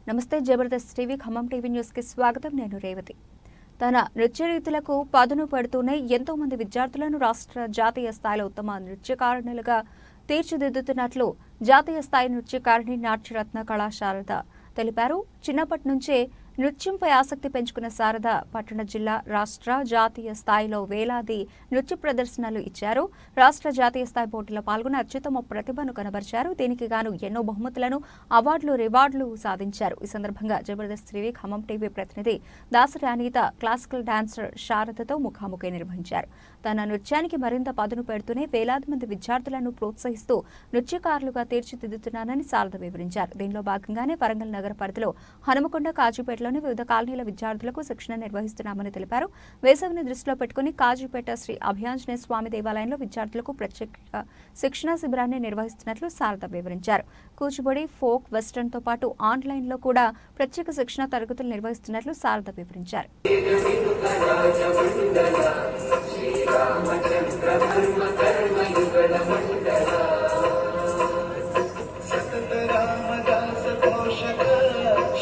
నమస్తే Jabardasth TV Khammam TV news కి స్వాగతం. నేను రేవతి. తన నృత్య రీతులకు పదును పెడుతూనే ఎంతో మంది విద్యార్థులను రాష్ట్ర జాతీయ స్థాయిలో ఉత్తమ నృత్యకారులుగా తీర్చిదిద్దుతున్నట్లు జాతీయ స్థాయి నృత్యకారిణి నాట్యరత్న కళాశారద తెలిపారు. చిన్నప్పటి నుంచే నృత్యంపై ఆసక్తి పెంచుకున్న శారద పట్టణ జిల్లా రాష్ట్ర జాతీయ స్థాయిలో వేలాది నృత్య ప్రదర్శనలు ఇచ్చారు. రాష్ట్ర జాతీయ స్థాయి పోటీలో పాల్గొని అత్యుత్తమ ప్రతిభను కనబరిచారు. దీనికి గాను ఎన్నో బహుమతులను రివార్డులు సాధించారు. ఈ సందర్భంగా జబర్దస్త్ టీవీ ఖమ్మం టీవీ ప్రతినిధి దాసరి అనిత క్లాసికల్ డాన్సర్ శారదతో ముఖాముఖి నిర్వహించారు. తన నృత్యానికి మరింత పదును పెడుతూనే వేలాది మంది విద్యార్థులను ప్రోత్సహిస్తూ నృత్యకారులుగా తీర్చిదిద్దుతున్నానని శారద వివరించారు. దీనిలో భాగంగానే వరంగల్ నగర పరిధిలో హనుమకొండ, కాజీపేట వివిధ కాలనీల విద్యార్థులకు శిక్షణ నిర్వహిస్తున్నామని తెలిపారు. వేసవిని దృష్టిలో పెట్టుకుని కాజీపేట శ్రీ అభయాంజనేయ స్వామి దేవాలయంలో విద్యార్థులకు ప్రత్యేక శిక్షణ శిబిరాన్ని నిర్వహిస్తున్నట్లు శారద వివరించారు. కూచిపూడి, ఫోక్, వెస్టర్న్ తో పాటు ఆన్లైన్ లో కూడా ప్రత్యేక శిక్షణ తరగతులు నిర్వహిస్తున్నట్లు శారద వివరించారు.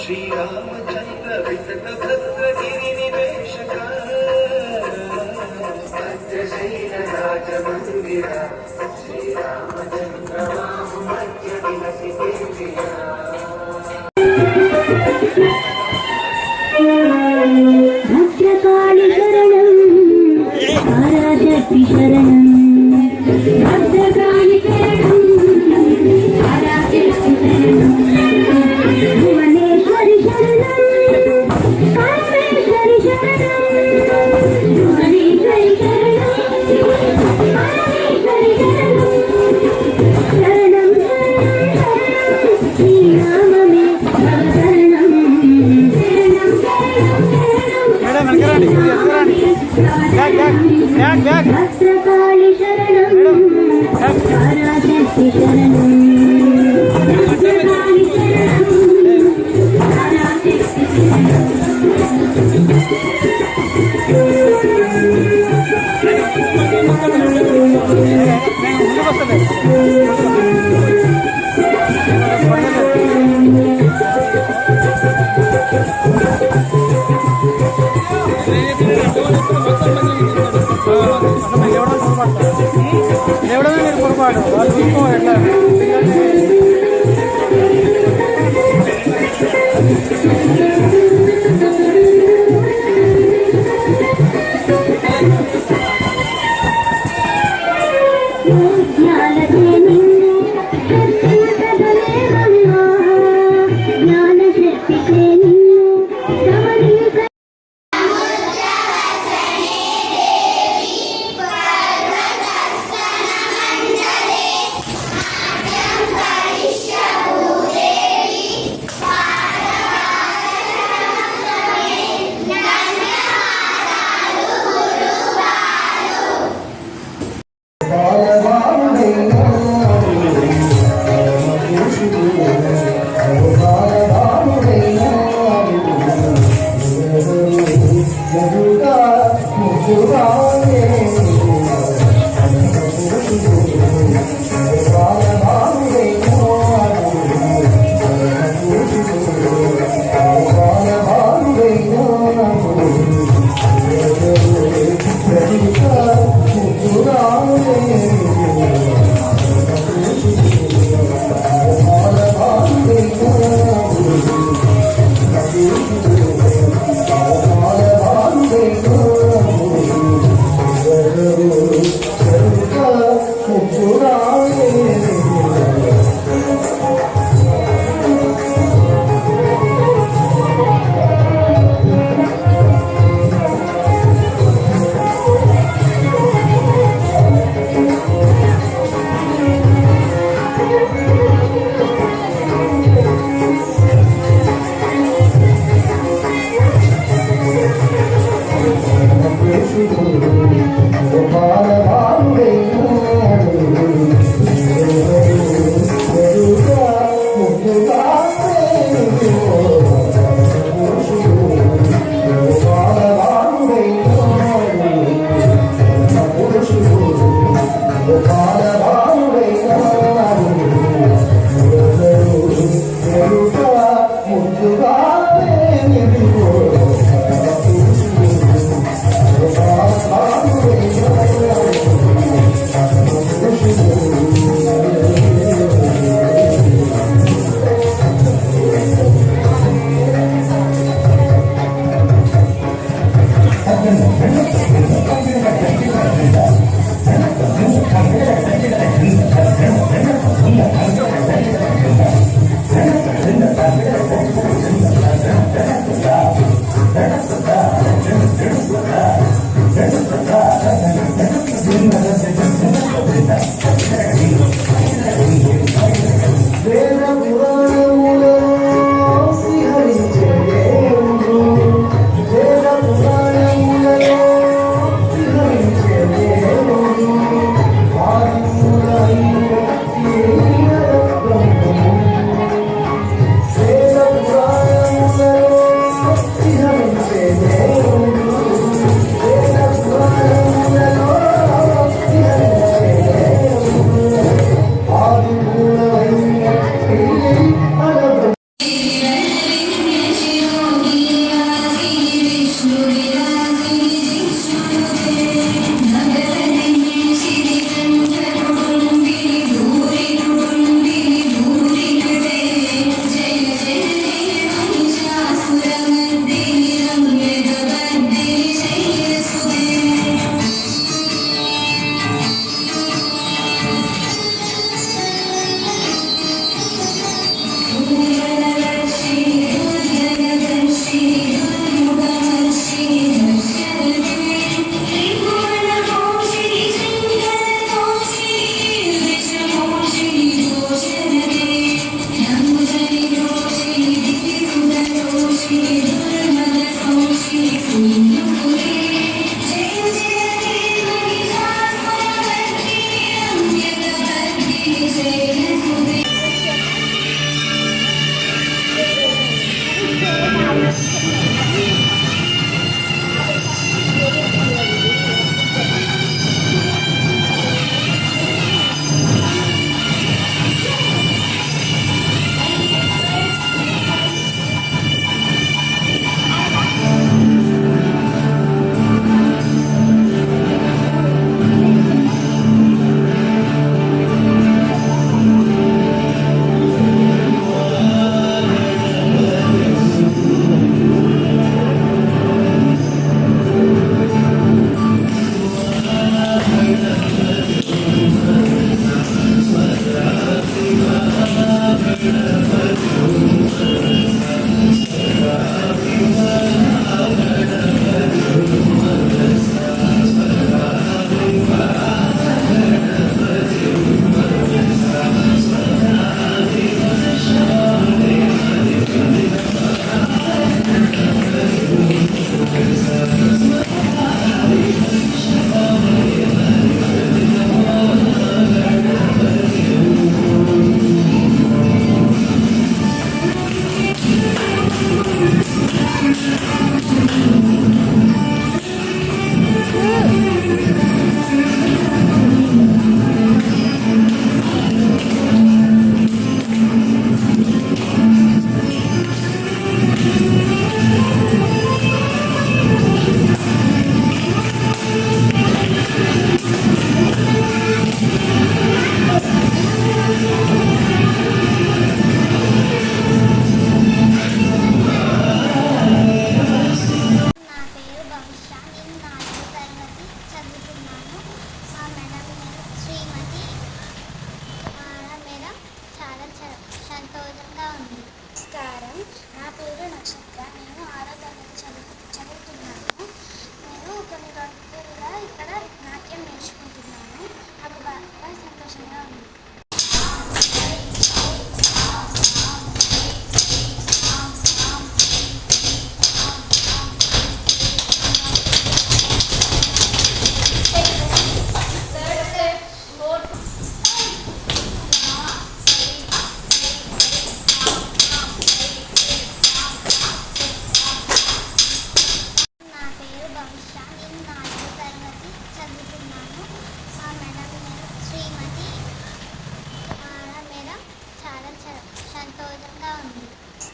శ్రీరామచంద్ర వితత భద్రగిరి నివేశక సత్యశైల రాజమందిర శ్రీరామచంద్ర మధ్య విలసితేంద్రియా భద్రకాళి శరణం పరాశక్తి శరణం భద్రకాళి శరణం పరాశక్తి శరణం భువనేశ్వరి శరణం పరమేశ్వరి శరణం భువనేశ్వరి శరణం పరమేశ్వరి శరణం శరణం శ్రీరామమే శరణం భద్రకాళి శరణం పరాశక్తి శరణం భద్రకాళి శరణం పరాశక్తి శరణం ఎవడన్నా మీరు పొరపాటు వాళ్ళు చూసుకో ఎట్లా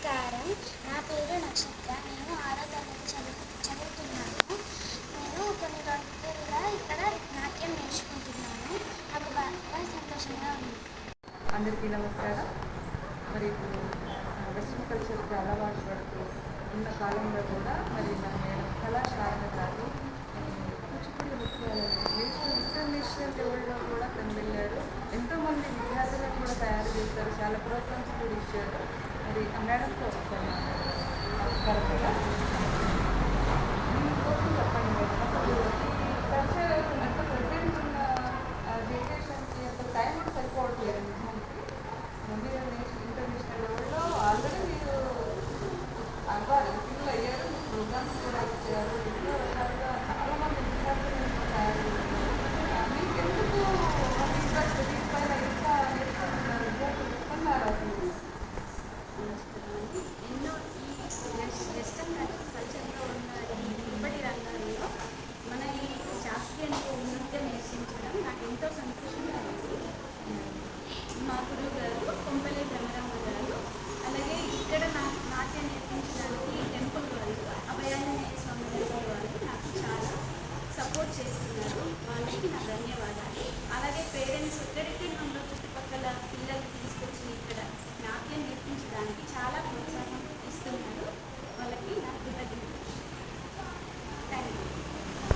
నమస్కారం. నా పేరు నక్షత్ర. నేను 6వ తరగతి చదువుతున్నాను. నేను కొన్ని రోజులుగా ఇక్కడ నాట్యం నేర్చుకుంటున్నాను. నాకు బాగా సంతోషంగా ఉంది. అందరికీ నమస్కారం. మరి ఇప్పుడు వెస్ట్రన్ కల్చర్కి అలవాటు పడుతూ ఉన్న కాలంలో కూడా మరి మన మేడం కళాశాల కాదు కూచిపూడి నృత్యాలను ఇంటర్నేషనల్ లెవెల్లో కూడా తను వెళ్ళాడు. ఎంతోమంది విద్యార్థులను కూడా తయారు చేస్తారు, చాలా ప్రోగ్రామ్స్ కూడా ఇచ్చాడు. మరి ఆ మేడంతో ఒకసారి నమస్కారం మేడం. దీనికోసం చెప్పండి మేడం, అసలు ఈ కల్చర్ ఎంత ప్రజెంట్ ఉన్న జనరేషన్కి అసలు టైం కూడా సరిపోవట్లేదు. మీరు ఇంటర్నేషనల్ లెవెల్లో ఆల్రెడీ మీరు అవ్వాలి, పిల్లలు అయ్యారు, ప్రోగ్రామ్స్ కూడా ఇచ్చారు. ఎన్నో రకాలుగా చాలామంది విద్యార్థులను తయారు చేశారు. మీకు ఎందుకు ఇంట్రెస్ట్ దీనిపైన ఇంకా నేర్చుకుంటున్నారు, విద్యార్థులు ఇస్తున్నారు అసలు? ఎన్నో ఈ వెస్టర్న్ కల్చర్లో ఉన్న ఈ ఇప్పటి రంగాలు